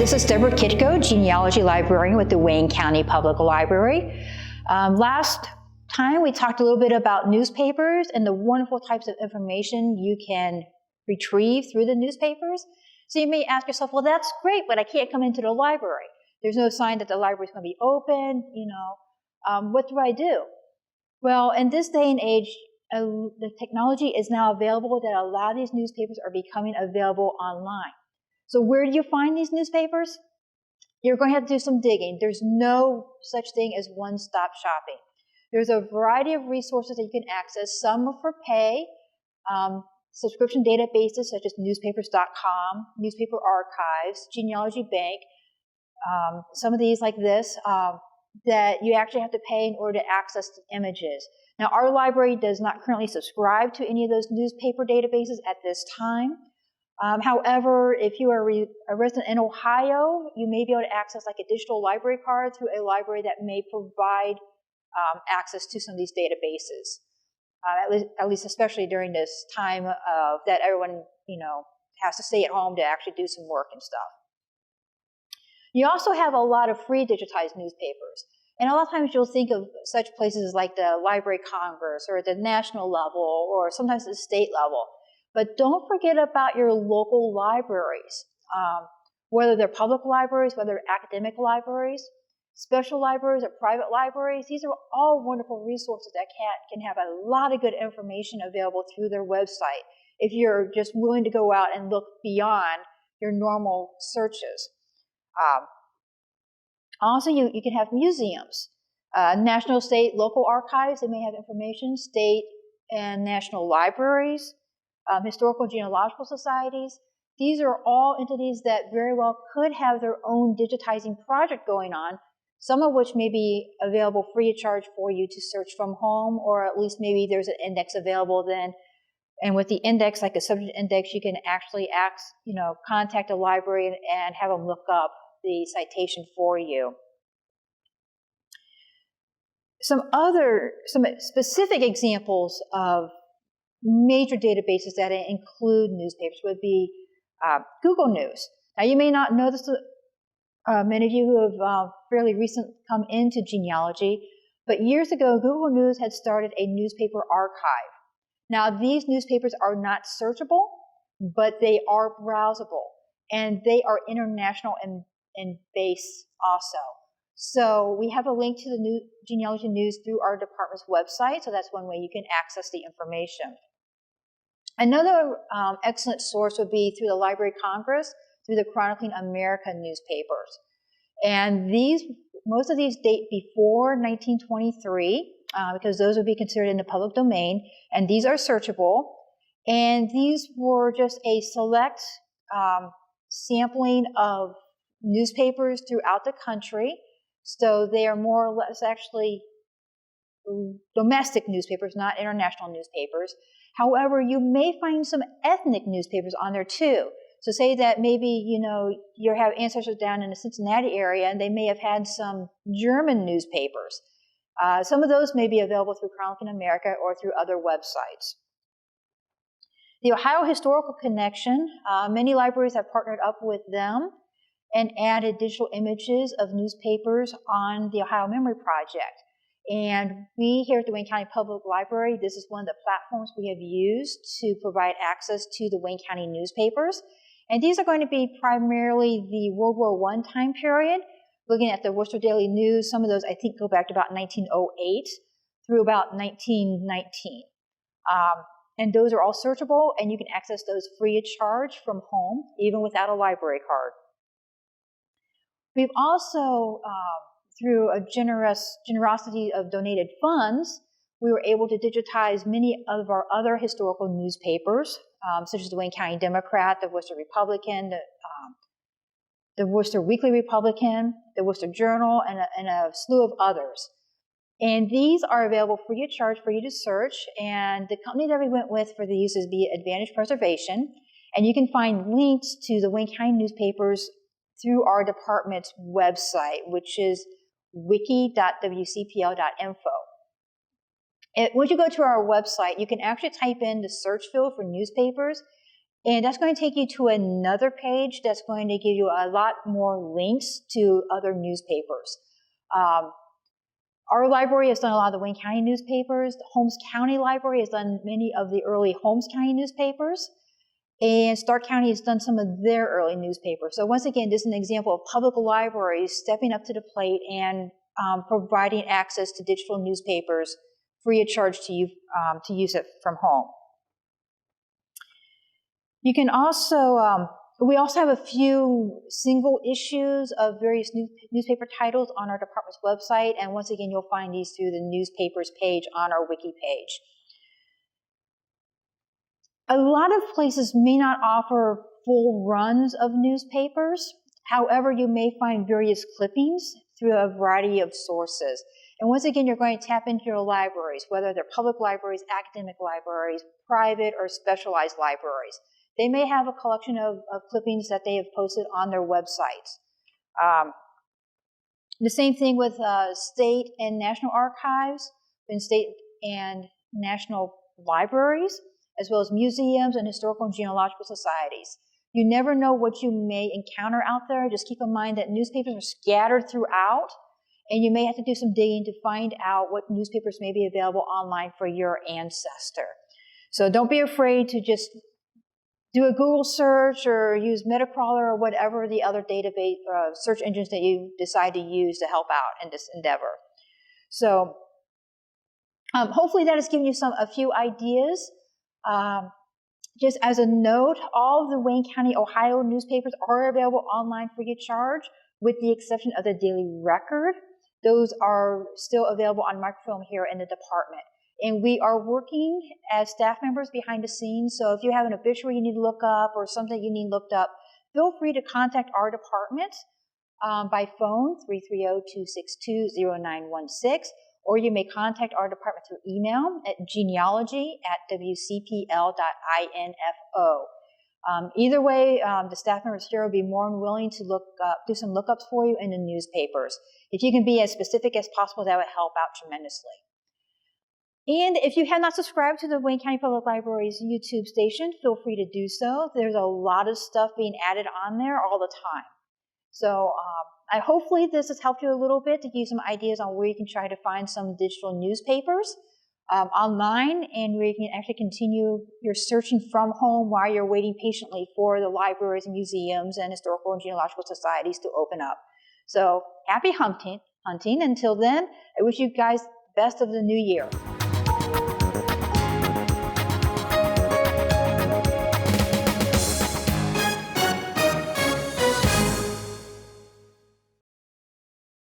This is Deborah Kitko, genealogy librarian with the Wayne County Public Library. Last time we talked a little bit about newspapers and the wonderful types of information you can retrieve through the newspapers. So you may ask yourself, well, that's great, but I can't come into the library. There's no sign that the library is going to be open, what do I do? Well, in this day and age, the technology is now available that a lot of these newspapers are becoming available online. So where do you find these newspapers? You're going to have to do some digging. There's no such thing as one-stop shopping. There's a variety of resources that you can access. Some are for pay, subscription databases such as newspapers.com, newspaper archives, Genealogy Bank, some of these like this, that you actually have to pay in order to access the images. Now, our library does not currently subscribe to any of those newspaper databases at this time. However, if you are a resident in Ohio, you may be able to access like a digital library card through a library that may provide access to some of these databases. At least especially during this time of that everyone, has to stay at home to actually do some work and stuff. You also have a lot of free digitized newspapers. And a lot of times you'll think of such places like the Library of Congress or at the national level or sometimes the state level. But don't forget about your local libraries, whether they're public libraries, whether they're academic libraries, special libraries, or private libraries. These are all wonderful resources that can have a lot of good information available through their website if you're just willing to go out and look beyond your normal searches. Also, you can have museums, national, state, local archives. They may have information, state and national libraries, historical genealogical societies. These are all entities that very well could have their own digitizing project going on, some of which may be available free of charge for you to search from home, or at least maybe there's an index available then. And with the index, like a subject index, you can actually contact a library and have them look up the citation for you. Some specific examples of major databases that include newspapers would be Google News. Now, you may not know this, many of you who have fairly recently come into genealogy, but years ago, Google News had started a newspaper archive. Now, these newspapers are not searchable, but they are browsable, and they are international in base also. So we have a link to the genealogy news through our department's website, so that's one way you can access the information. Another excellent source would be through the Library of Congress, through the Chronicling America newspapers. And most of these date before 1923, because those would be considered in the public domain, and these are searchable. And these were just a select sampling of newspapers throughout the country. So they are more or less actually domestic newspapers, not international newspapers. However, you may find some ethnic newspapers on there too. So say that maybe, you have ancestors down in the Cincinnati area and they may have had some German newspapers. Some of those may be available through Chronicling America or through other websites. The Ohio Historical Connection, many libraries have partnered up with them and added digital images of newspapers on the Ohio Memory Project. And we here at the Wayne County Public Library, this is one of the platforms we have used to provide access to the Wayne County newspapers. And these are going to be primarily the World War I time period. Looking at the Worcester Daily News, some of those I think go back to about 1908 through about 1919. And those are all searchable, and you can access those free of charge from home, even without a library card. We've also, through a generosity of donated funds, we were able to digitize many of our other historical newspapers, such as the Wayne County Democrat, the Worcester Republican, the Worcester Weekly Republican, the Worcester Journal, and a slew of others. And these are available free of charge for you to search. And the company that we went with for these is Advantage Preservation. And you can find links to the Wayne County newspapers through our department's website, which is wiki.wcpl.info. Once you go to our website, you can actually type in the search field for newspapers, And that's going to take you to another page that's going to give you a lot more links to other newspapers. Our library has done a lot of the Wayne County newspapers. The Holmes County Library has done many of the early Holmes County newspapers. And Stark County has done some of their early newspapers. So once again, this is an example of public libraries stepping up to the plate and providing access to digital newspapers free of charge to use it from home. You can also, we also have a few single issues of various newspaper titles on our department's website, and once again, you'll find these through the newspapers page on our wiki page. A lot of places may not offer full runs of newspapers. However, you may find various clippings through a variety of sources. And once again, you're going to tap into your libraries, whether they're public libraries, academic libraries, private or specialized libraries. They may have a collection of clippings that they have posted on their websites. The same thing with state and national archives, and state and national libraries, as well as museums and historical and genealogical societies. You never know what you may encounter out there. Just keep in mind that newspapers are scattered throughout, and you may have to do some digging to find out what newspapers may be available online for your ancestor. So don't be afraid to just do a Google search or use Metacrawler or whatever the other database search engines that you decide to use to help out in this endeavor. So hopefully that has given you a few ideas. Just as a note, all of the Wayne County, Ohio newspapers are available online free of charge, with the exception of the Daily Record. Those are still available on microfilm here in the department. And we are working as staff members behind the scenes, so if you have an obituary you need to look up or something you need looked up, feel free to contact our department by phone, 330-262-0916, or you may contact our department through email at genealogy@wcpl.info. Either way, the staff members here will be more than willing to do some lookups for you in the newspapers. If you can be as specific as possible, that would help out tremendously. And if you have not subscribed to the Wayne County Public Library's YouTube station, feel free to do so. There's a lot of stuff being added on there all the time. So hopefully this has helped you a little bit to give you some ideas on where you can try to find some digital newspapers online, and where you can actually continue your searching from home while you're waiting patiently for the libraries and museums and historical and genealogical societies to open up. So happy hunting. Until then, I wish you guys the best of the new year.